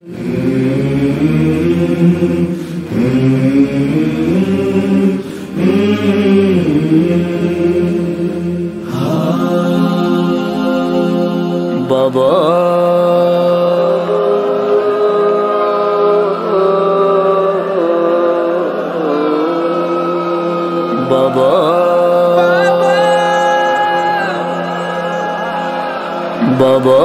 بابا بابا بابا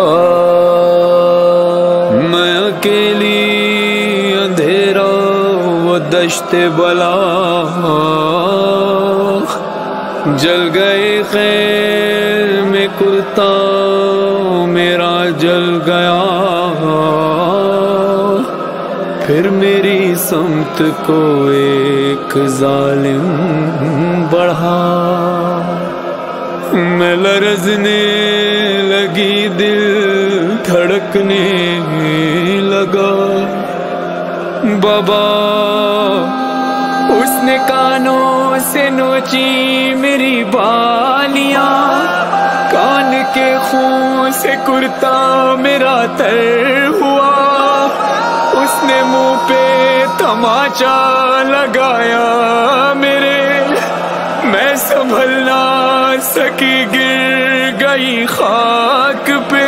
میں اکیلی اندھیرا و دشت بلا جل گئے خیر میں کرتا میرا جل گیا پھر میری سمت کو ایک ظالم بڑھا میں لرزنے لگی دل دھڑکنے لگا بابا اس نے کانوں سے نوچی میری بالیاں کان کے خون سے کرتا میرا تر ہوا اس نے منہ پہ تماچا لگایا میرے میں سنبھل نہ سکی گر گئی خاک پہ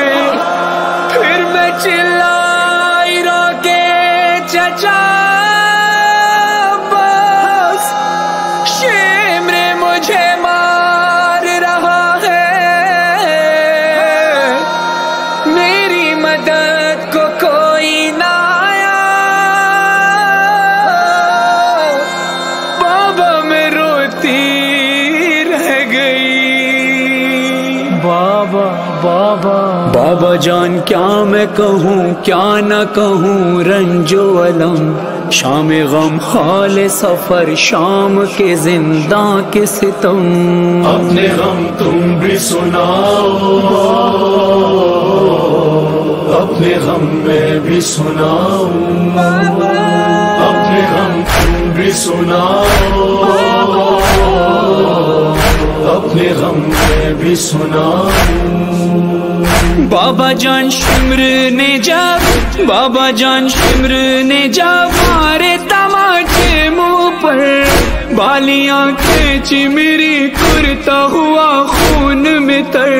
پھر میں چلائی رو کے چچا بس شمر مجھے مار رہا ہے میری مدد کو کوئی نہ آیا بابا میں روتی بابا بابا بابا جان کیا میں کہوں کیا نہ کہوں رنج و علم شام غم حال سفر شام کے زنداں کے ستم اپنے غم تم بھی سناؤ اپنے غم میں بھی سناؤ اپنے غم تم بھی سناؤ اپنے غم میں بھی سناؤ بابا جان شمر نے جب بابا جان شمر نے جب مارے تماچے منہ پر بالیاں کھینچی میری کرتا ہوا خون میں تر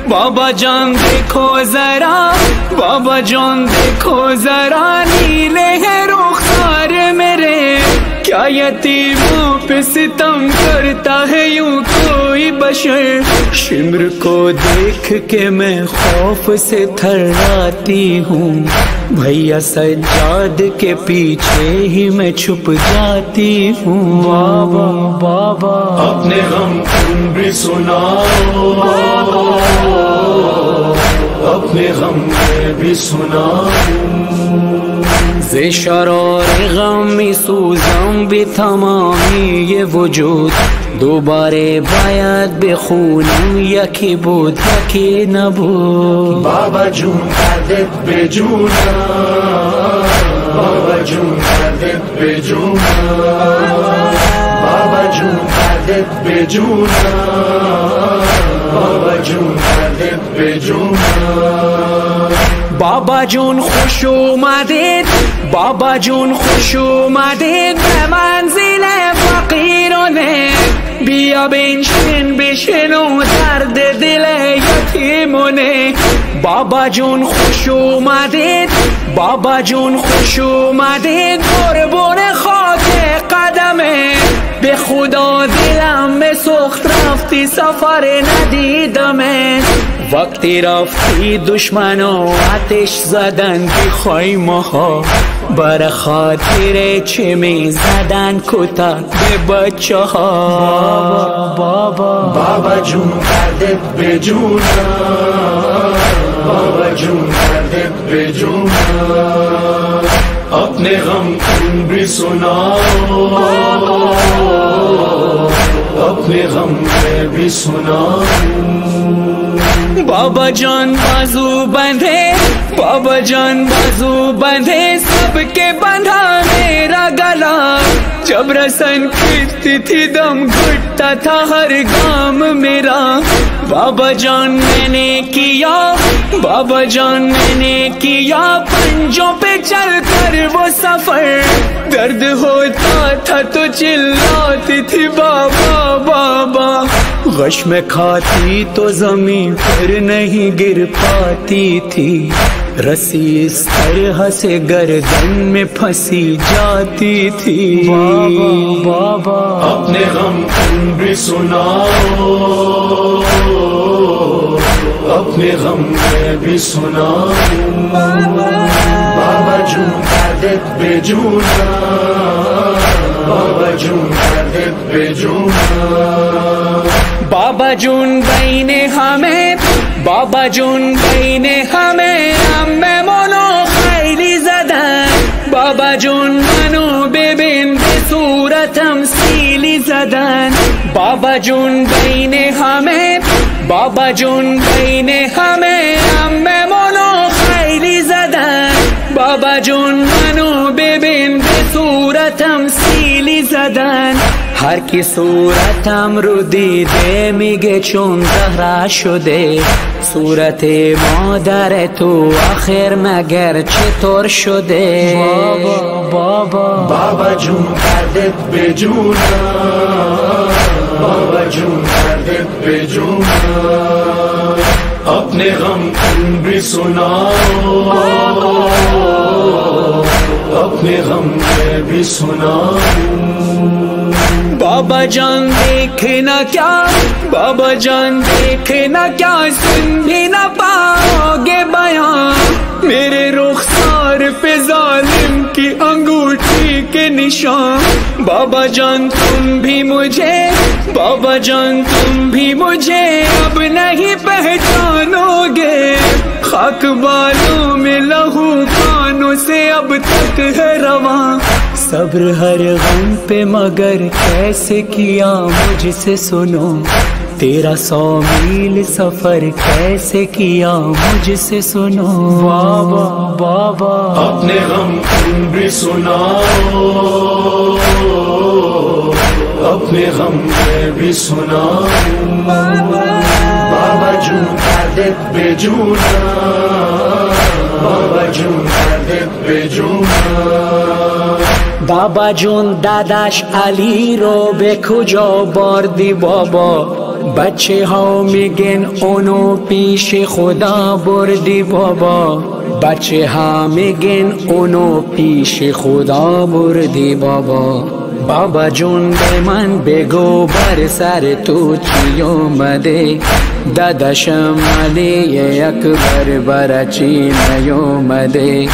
بابا جان دیکھو ذرا بابا جان دیکھو ذرا نیلے ہے رخسار میرے کیا یتیموں پہ ستم کرتا ہے یوں کوئی بشر شمر کو دیکھ کے میں خوف سے تھراتی ہوں بھیا سجاد کے پیچھے ہی میں چھپ جاتی ہوں بابا بابا اپنے غم تم بھی سناؤ اپنے غم میں بھی سناؤ ز شرار غمی سوزم بھی تمامی یہ وجود دوبارے باید بخونم یکی بود یکی نبود بابا جون کردت به جونم بابا جون کردت به جونم بابا جون کردت به جونم بابا جون کردت به جونم بابا جون خوش اومدید بابا جون خوش اومدید به منزل فقیرانه بیا بنشین بشنو درد دل یتیمونه بابا جون خوش اومدید بابا جون خوش اومدید قربون خاک قدمه به خدا دلم به سخت رفتی سفر ندیدمه وقتی رفتی دشمنو آتش زدن بی خیمه ها بر خاطر چه می زدن کتک به بچه ها بابا جون کردت به جونم بابا جون کردت به جونم اپنے غم تم بھی سناؤ اپنے غم میں بھی سناؤ بابا جان بازو بندھے بابا جان بازو بندھے سب کے بندھا میرا گلا جب رسن کھچتی تھی دم گھٹتا تھا ہر گام میرا. بابا جان میں نے کیا، بابا جان میں نے کیا پنجوں پہ چل کر وہ سفر. درد ہوتا تھا تو چلاتی تھی بابا بابا. غش میں کھاتی تو زمین پر نہیں گر پاتی تھی. رسی اس طرح سے گردن میں پھنسی جاتی تھی. بابا بابا اپنے غم تم بھی سناؤ، اپنے غم میں بھی سناؤ. بابا جون دردت بے جونا، بابا جون دردت بے جونا. بابا جون بھائی نے ہمیں، بابا جون بھائی نے ہمیں میں مونو خیلی زدن. بابا جون منو ببین بے صورتم سیلی زدن. بابا جون بھائی نے ہمیں، بابا جون بھائی نے ہمیں میں مونو خیلی زدن. بابا جون منو ببین بے صورتم سیلی زدن. هر کی صورتم رو دیده میگه چون زهره شده. صورت مادر تو آخر مگر چطور شده؟ بابا بابا جون دردت بے جونا، بابا جون دردت بے جونا. اپنے غم تم بھی سناؤ، اپنے غم میں بھی سناؤ. بابا جان دیکھنا کیا، بابا جان دیکھنا کیا سن بھی نہ پاؤ گے بیان. میرے رخسار پہ ظالم کی انگوٹھی کے نشان. بابا جان تم بھی مجھے، بابا جان تم بھی مجھے اب نہیں پہچانو گے. خاک بالوں میں لہو کانوں سے اب تک ہے رواں. صبر ہر غم پہ مگر کیسے کیا مجھ سے سنو. تیرا 100 میل سفر کیسے کیا مجھ سے سنو. بابا بابا اپنے غم تم بھی سناؤ، اپنے غم میں بھی سناؤ. بابا جون دردت بے جونا، بابا جون دردت بے جونا. بابا جون داداش علی رو به کجا بردی بابا؟ بچه ها میگن اونو پیش خدا بردی بابا. بچه ها میگن اونو پیش خدا بردی بابا. بابا جون به من بگو بر سر تو چی اومده؟ داداشم علی اکبر برا چی نیومده؟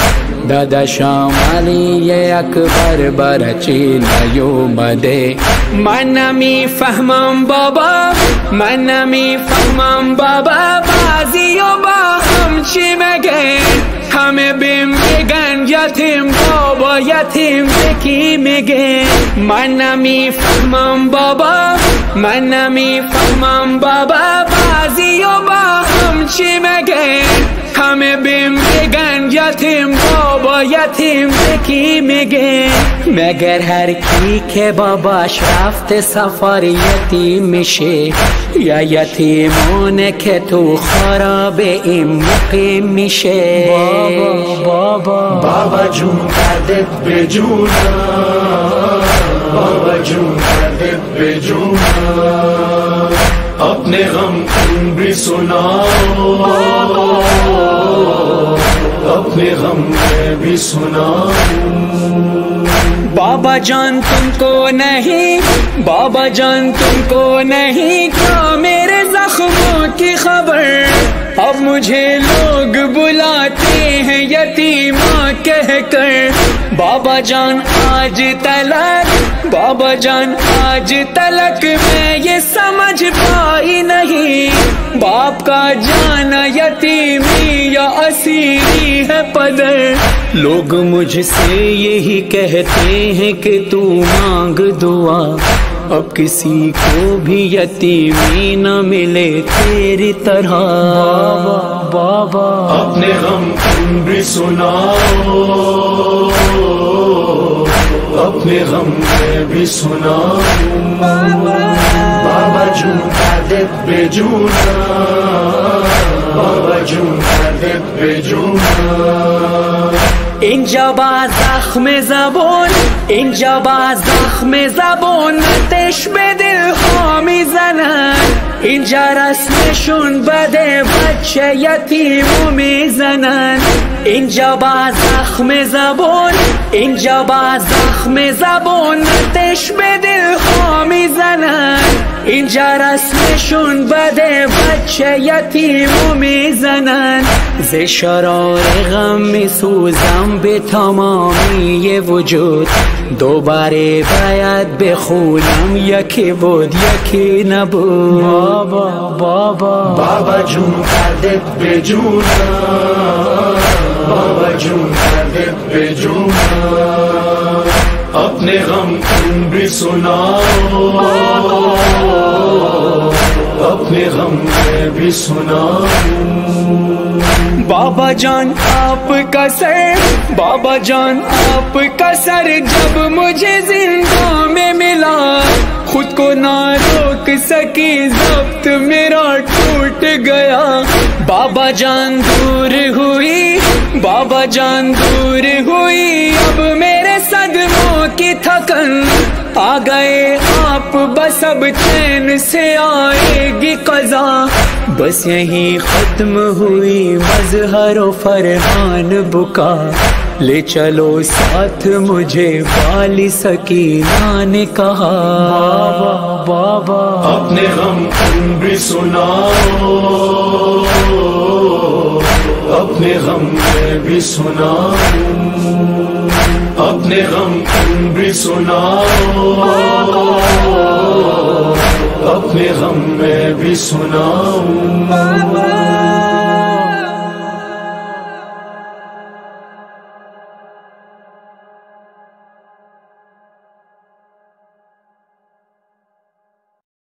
داداشم علی اکبر برا چی نیومده؟ من نمیفهمم بابا، من نمیفهمم بابا. بعضی و با هم چی مگن؟ همه بهم میگن یتیم بابا، یتیم کی میگه؟ من نمیفهمم بابا، من نمیفهمم بابا. بعضی و با هم چی مگن؟ همه بهم میگن یتیم بابا، یتیم کی میگه؟ مگر هر کی که باباش رفته سفر یتیم میشه، یا یتیمونه که تو خراب این مقیم میشه. بابا بابا جون دردت بے جونا، بابا جون دردت بے جونا. اپنے غم تم بھی سناؤ، اپنے غم میں بھی سناؤ. بابا جان تم کو نہیں، بابا جان تم کو نہیں کیا میرے زخموں کی خبر؟ اب مجھے لوگ بلاتے ہیں یتیماں کہہ کر. بابا جان آج تلک، بابا جان آج تلک میں یہ سمجھ پائی نہیں، باپ کا جانا یتیمی یا اسیری ہے پدر. لوگ مجھ سے یہی کہتے ہیں کہ تو مانگ دعا، اب کسی کو بھی یتیمی نہ ملے تیری طرح. بابا اپنے غم تم بھی سناؤ، اپنے غم میں بھی سناؤں بابا جون درد بے جونا بابا جون درد بے جونا اینجا با زخم زبون اینجا با زخم زبون آتش به دل ها میزنن اینجا رسمشون بده بچه یتیمو میزنن اینجا با زخم زبون اینجا با زخم زبون آتش به دل ها میزنن اینجا رسمشون بده بچه یتیمو میزنن ز شرار غم میسوزم به تمامی وجود دوباره باید بخونم یکی بود یکی نبود بابا جون دردت به جونا بابا جون دردت به جونا اپنے غم تم بھی سناؤ اپنے غم میں بھی سناؤ بابا جان آپ کا سر بابا جان آپ کا سر جب مجھے زندہ میں ملا خود کو نہ روک سکی ضبط میرا ٹوٹ گیا بابا جان دور ہوئی بابا جان دور ہوئی اب میرے صدموں کی تھکن آ گئے آپ بس اب چین سے آئے گی قضا بس یہیں ختم ہوئی مظہر و فرحان بکا لے چلو ساتھ مجھے والی سکینہ نے کہا بابا اپنے غم تم بھی سناؤ اپنے غم میں بھی سناؤ اپنے غم تم بھی سناؤ اپنے غم میں بھی سناؤ